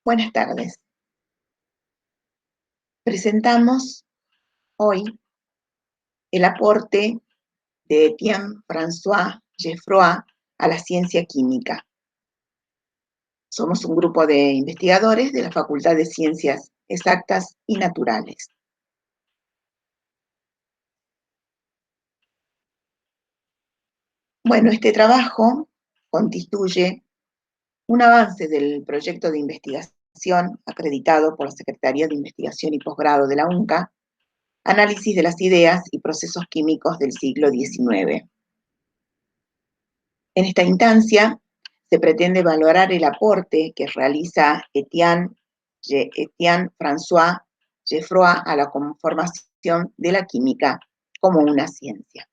Buenas tardes. Presentamos hoy el aporte de Etienne François Geffroy a la ciencia química. Somos un grupo de investigadores de la Facultad de Ciencias Exactas y Naturales. Bueno, este trabajo constituye un avance del proyecto de investigación acreditado por la Secretaría de Investigación y Posgrado de la UNCA, Análisis de las ideas y procesos químicos del siglo XIX. En esta instancia se pretende valorar el aporte que realiza Etienne François Geffroy a la conformación de la química como una ciencia.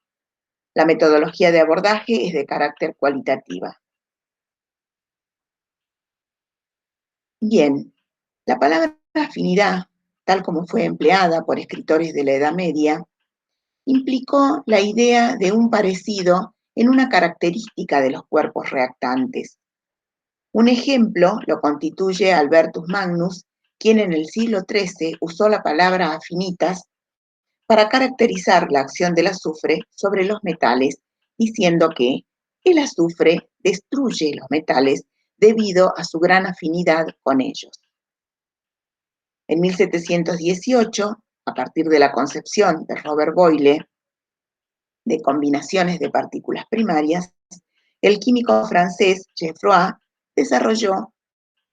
La metodología de abordaje es de carácter cualitativa. Bien, la palabra afinidad, tal como fue empleada por escritores de la Edad Media, implicó la idea de un parecido en una característica de los cuerpos reactantes. Un ejemplo lo constituye Albertus Magnus, quien en el siglo XIII usó la palabra afinitas para caracterizar la acción del azufre sobre los metales, diciendo que el azufre destruye los metales debido a su gran afinidad con ellos. En 1718, a partir de la concepción de Robert Boyle de combinaciones de partículas primarias, el químico francés Geffroy desarrolló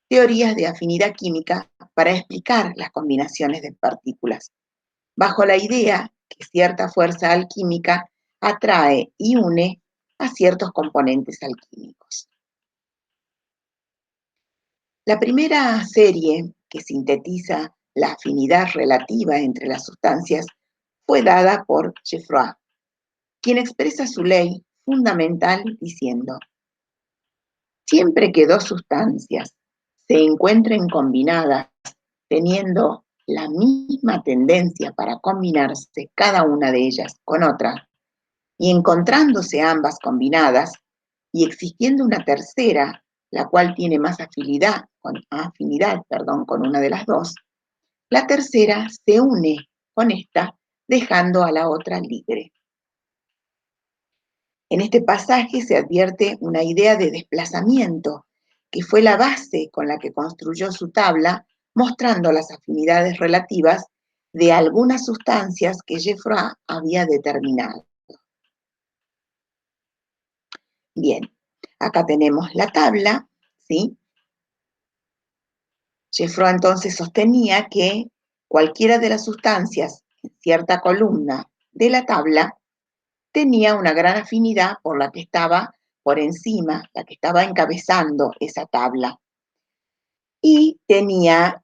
teorías de afinidad química para explicar las combinaciones de partículas, bajo la idea que cierta fuerza alquímica atrae y une a ciertos componentes alquímicos. La primera serie que sintetiza la afinidad relativa entre las sustancias fue dada por Geffroy, quien expresa su ley fundamental diciendo: siempre que dos sustancias se encuentren combinadas teniendo la misma tendencia para combinarse cada una de ellas con otra, y encontrándose ambas combinadas, y existiendo una tercera, la cual tiene más afinidad con una de las dos, la tercera se une con esta, dejando a la otra libre. En este pasaje se advierte una idea de desplazamiento, que fue la base con la que construyó su tabla, mostrando las afinidades relativas de algunas sustancias que Geffroy había determinado. Bien, acá tenemos la tabla, ¿sí? Geffroy entonces sostenía que cualquiera de las sustancias en cierta columna de la tabla tenía una gran afinidad por la que estaba por encima, la que estaba encabezando esa tabla. Y tenía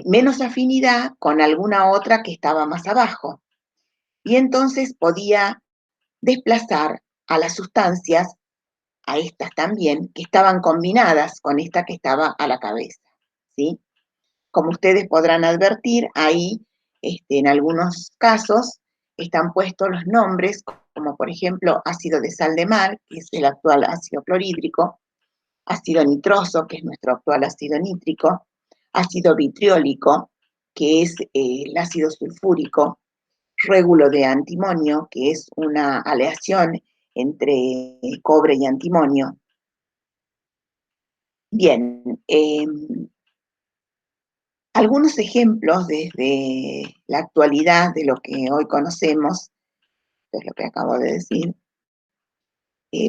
menos afinidad con alguna otra que estaba más abajo. Y entonces podía desplazar a las sustancias, a estas también, que estaban combinadas con esta que estaba a la cabeza, ¿sí? Como ustedes podrán advertir, ahí en algunos casos están puestos los nombres, como por ejemplo ácido de sal de mar, que es el actual ácido clorhídrico, ácido nitroso, que es nuestro actual ácido nítrico, ácido vitriólico, que es el ácido sulfúrico, régulo de antimonio, que es una aleación entre cobre y antimonio. Bien, algunos ejemplos desde la actualidad de lo que hoy conocemos, de lo que acabo de decir,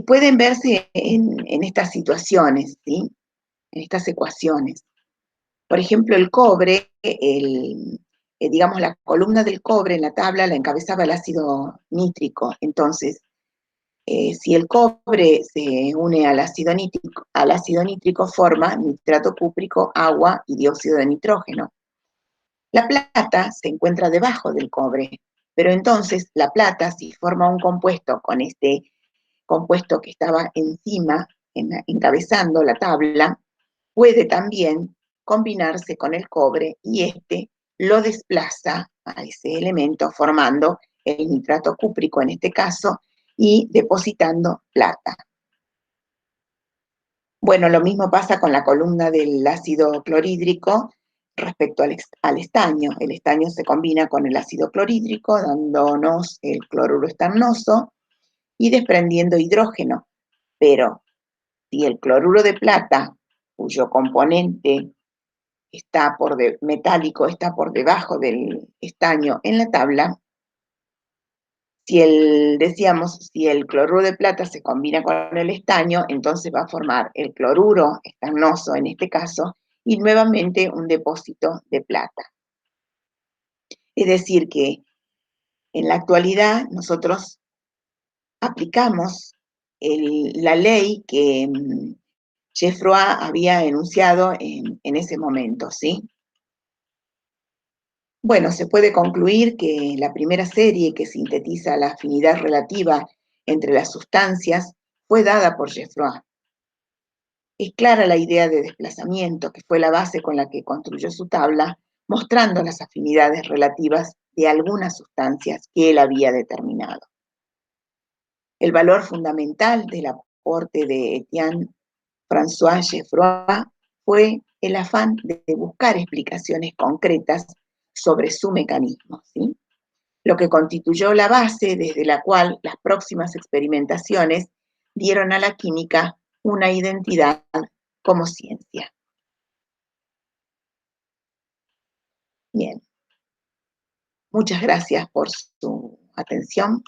pueden verse en estas situaciones, ¿sí? En estas ecuaciones. Por ejemplo, el cobre, digamos, la columna del cobre en la tabla la encabezaba el ácido nítrico. Entonces, si el cobre se une al ácido nítrico forma nitrato cúprico, agua y dióxido de nitrógeno. La plata se encuentra debajo del cobre, pero entonces la plata, si forma un compuesto con este compuesto que estaba encima, encabezando la tabla, puede también combinarse con el cobre y lo desplaza a ese elemento formando el nitrato cúprico en este caso y depositando plata. Bueno, lo mismo pasa con la columna del ácido clorhídrico respecto al estaño. El estaño se combina con el ácido clorhídrico, dándonos el cloruro estañoso y desprendiendo hidrógeno. Pero si el cloruro de plata, cuyo componente metálico está por debajo del estaño en la tabla, si el cloruro de plata se combina con el estaño, entonces va a formar el cloruro estañoso en este caso y nuevamente un depósito de plata. Es decir que en la actualidad nosotros aplicamos la ley que Geoffroy había enunciado en ese momento, ¿sí? Bueno, se puede concluir que la primera serie que sintetiza la afinidad relativa entre las sustancias fue dada por Geoffroy. Es clara la idea de desplazamiento, que fue la base con la que construyó su tabla, mostrando las afinidades relativas de algunas sustancias que él había determinado. El valor fundamental del aporte de Etienne François Geoffroy fue el afán de buscar explicaciones concretas sobre su mecanismo, ¿sí? Lo que constituyó la base desde la cual las próximas experimentaciones dieron a la química una identidad como ciencia. Bien, muchas gracias por su atención.